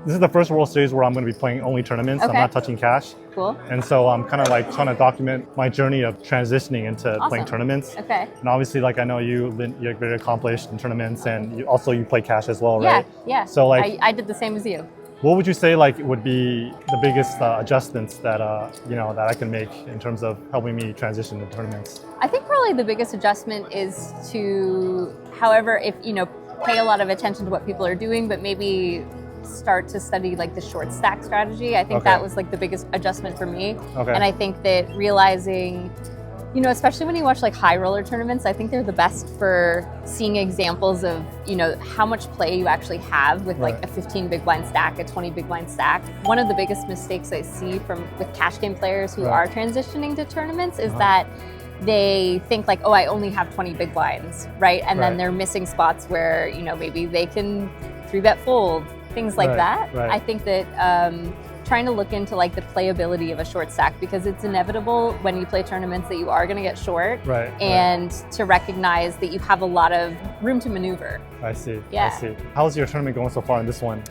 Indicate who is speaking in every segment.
Speaker 1: this is the first World Series where I'm going to be playing only tournaments.
Speaker 2: Okay.
Speaker 1: I'm not touching cash.
Speaker 2: Cool.
Speaker 1: And so I'm kind of like trying to document my journey of transitioning into playing tournaments.
Speaker 2: Okay.
Speaker 1: And obviously, like I know you're very accomplished in tournaments, and you play cash as well, right?
Speaker 2: Yeah.
Speaker 1: So like,
Speaker 2: I did the same as you.
Speaker 1: what would you say like would be the biggest adjustments that that I can make in terms of helping me transition to tournaments?
Speaker 2: I think probably the biggest adjustment is to, however, if pay a lot of attention to what people are doing, but maybe start to study like the short stack strategy. I think that was like the biggest adjustment for me.
Speaker 1: Okay.
Speaker 2: And I think that realizing, especially when you watch like high roller tournaments, I think they're the best for seeing examples of, how much play you actually have with like a 15 big blind stack, a 20 big blind stack. One of the biggest mistakes I see with cash game players who are transitioning to tournaments is that they think like, oh, I only have 20 big blinds, right? And then they're missing spots where, maybe they can 3-bet fold, things like that.
Speaker 1: Right.
Speaker 2: I think that trying to look into like the playability of a short stack, because it's inevitable when you play tournaments that you are going to get short, and to recognize that you have a lot of room to maneuver.
Speaker 1: I see.
Speaker 2: Yeah.
Speaker 1: I see. How's your tournament going so far in this one?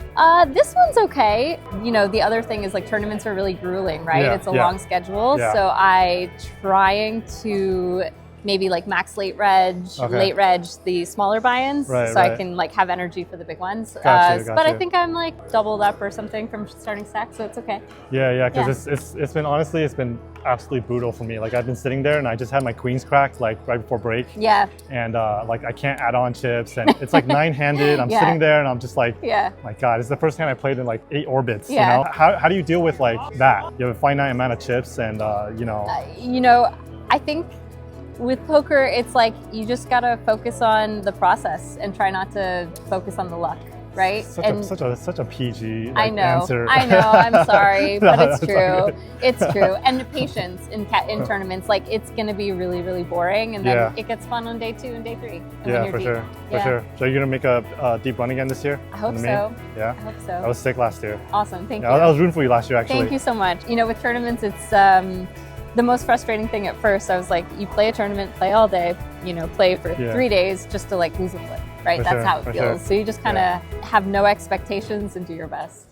Speaker 2: This one's okay. The other thing is like tournaments are really grueling, right? It's a long schedule. So I trying to maybe like max late reg the smaller buy-ins, so I can like have energy for the big ones. But I think I'm like doubled up or something from starting stack, so it's okay.
Speaker 1: Yeah, because it's been honestly, it's been absolutely brutal for me. Like I've been sitting there and I just had my queens cracked like right before break. Yeah. And like I can't add on chips, and it's like 9-handed. I'm sitting there and I'm just like, my God, it's the first hand I played in like 8 orbits. How do you deal with like that? You have a finite amount of chips, and
Speaker 2: I think with poker, it's like you just gotta focus on the process and try not to focus on the luck, right?
Speaker 1: Such a PG answer.
Speaker 2: I know. I'm sorry, but it's true. It's true. And patience in tournaments, like it's gonna be really, really boring, and then it gets fun on day 2 and day 3.
Speaker 1: For sure. So you're gonna make a deep run again this year?
Speaker 2: I hope so.
Speaker 1: Yeah.
Speaker 2: I hope so.
Speaker 1: I was sick last year.
Speaker 2: Awesome. Thank you.
Speaker 1: I was rooting for you last year, actually.
Speaker 2: Thank you so much. With tournaments, it's the most frustrating thing at first. I was like, you play a tournament, play all day, play for 3 days just to like lose a flip, right? That's how it feels. So you just kind of have no expectations and do your best.